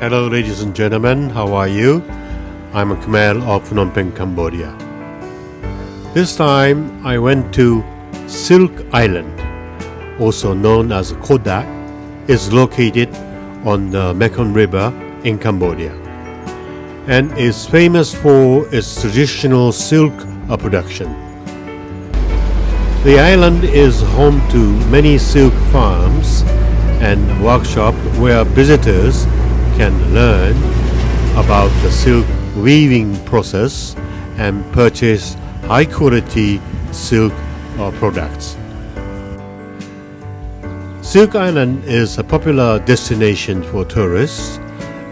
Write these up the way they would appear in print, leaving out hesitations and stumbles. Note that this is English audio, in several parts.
Hello, ladies and gentlemen. How are you? I'm Khmer of Phnom Penh, Cambodia. This time, I went to Silk Island, also known as Kodak. It's located on the Mekong River in Cambodia, and is famous for its traditional silk production. The island is home to many silk farms and workshops where visitors can learn about the silk weaving process and purchase high-quality silk products. Silk Island is a popular destination for tourists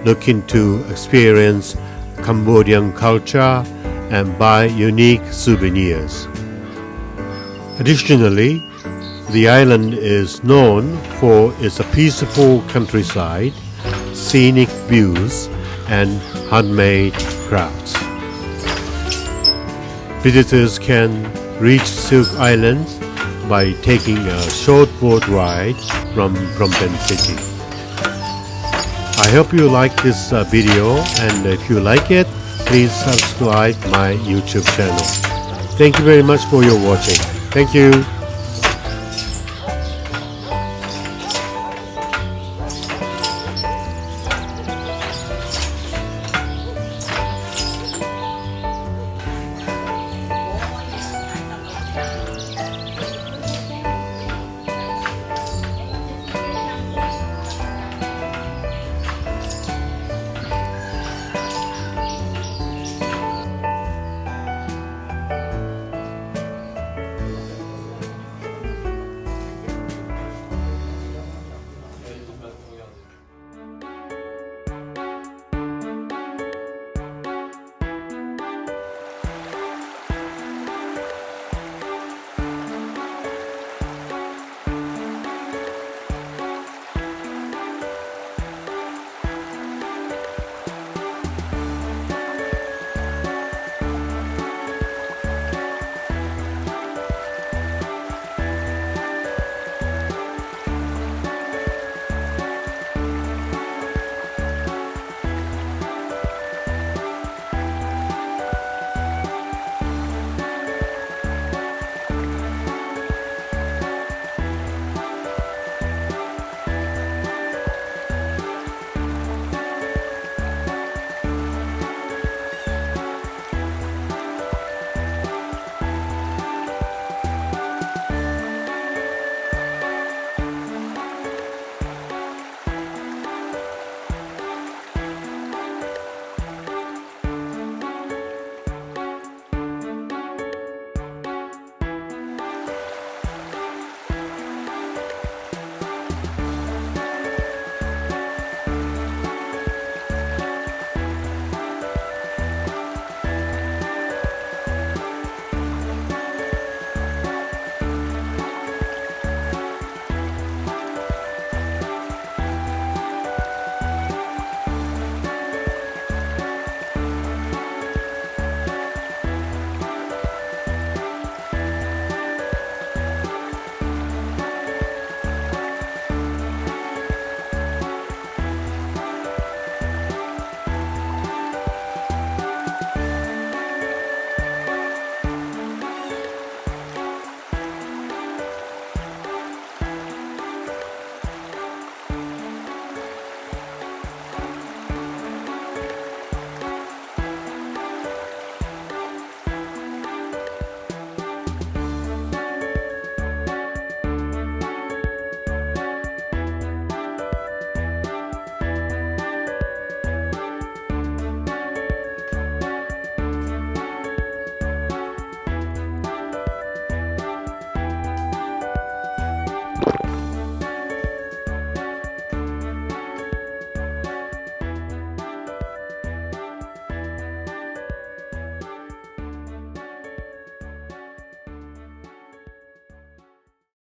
looking to experience Cambodian culture and buy unique souvenirs. Additionally, the island is known for its peaceful countryside, scenic views, and handmade crafts. Visitors can reach Silk Island by taking a short boat ride from Phnom Penh City. I hope you like this video, and if you like it, please subscribe my YouTube channel. Thank you very much for your watching. Thank you.